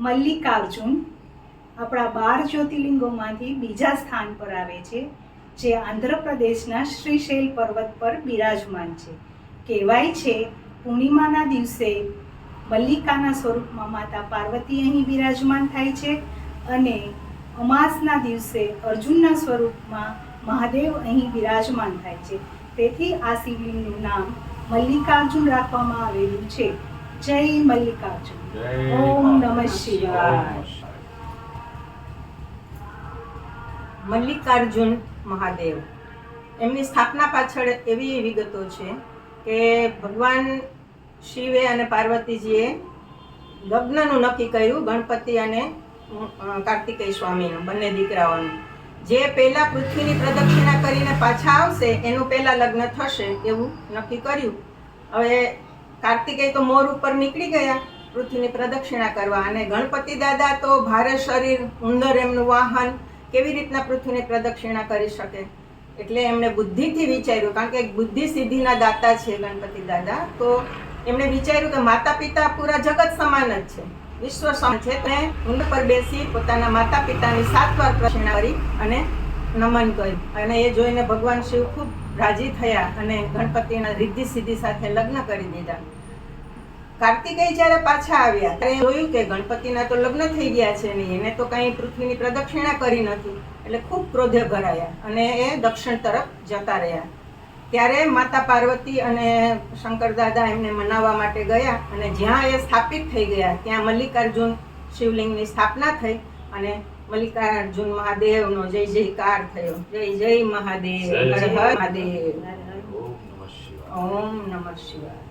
મલ્લિકાર્જુન આપણા 12 જ્યોતિર્લિંગોમાંથી બીજા સ્થાન પર આવે છે, જે આંધ્રપ્રદેશના શ્રીશૈલ પર્વત પર બિરાજમાન છે. કહેવાય છે પૂર્ણિમાના દિવસે મલ્લિકાના સ્વરૂપમાં માતા પાર્વતી અહીં બિરાજમાન થાય છે અને અમાસના દિવસે અર્જુનના સ્વરૂપમાં મહાદેવ અહીં બિરાજમાન થાય છે. તેથી આ શિવલિંગનું નામ મલ્લિકાર્જુન રાખવામાં આવેલું છે. જય મલ્લિકાર્જુન. ઓમ નમઃ શિવાય. મલ્લિકાર્જુન મહાદેવ, એમની સ્થાપના પાછળ એવી વિગતો છે કે ભગવાન શિવે અને પાર્વતીજીએ લગ્નનું નક્કી કર્યું, ગણપતિ અને કાર્તિકેય સ્વામીનું, બંને દીકરાઓનું. જે પહેલા પૃથ્વીની પ્રદક્ષિણા કરીને પાછા આવશે એનું પહેલા લગ્ન થશે એવું નક્કી કર્યું. હવે કાર્તિકેય તો મોર ઉપર નીકળી ગયા પૃથ્વીની પ્રદક્ષિણા કરવા, અને ગણપતિ દાદા તો ભારે શરીર, ઉંદર એમનું વાહન, કેવી રીતના પૃથ્વીની પ્રદક્ષિણા કરી શકે? એટલે એમણે બુદ્ધિથી વિચાર્યું, કારણ કે બુદ્ધિ સિદ્ધિના દાતા છે ગણપતિ દાદા, તો એમણે વિચાર્યું કે માતા પિતા પૂરા જગત સમાન જ છે, વિશ્વ સમાન છે. તો ઊંટ પર બેસી પોતાના માતા પિતાની 7 વાર પ્રદક્ષિણા કરી અને નમન કર્યું, અને એ જોઈને ભગવાન શિવ ખૂબ રાજી થયા અને ગણપતિના રિદ્ધિ સિદ્ધિ સાથે લગ્ન કરી દીધા. કાર્તિકેય જ્યારે પાછા આવ્યા ત્યારે જોયું કે ગણપતિના તો લગ્ન થઈ ગયા છે નહીં, એને તો કંઈ પૃથ્વીની પ્રદક્ષિણા કરી નથી, એટલે ખૂબ ક્રોધે ભરાયા અને એ દક્ષિણ તરફ જતા રહ્યા. ત્યારે માતા પાર્વતી અને શંકર દાદા એમને મનાવવા માટે ગયા, અને જ્યાં એ સ્થાપિત થઈ ગયા ત્યાં મલ્લિકાર્જુન શિવલિંગની સ્થાપના થઈ અને મલ્લિકાર્જુન મહાદેવનો જય જયકાર થયો. જય જય મહાદેવ, હર હર મહાદેવ. ઓમ નમઃ શિવાય.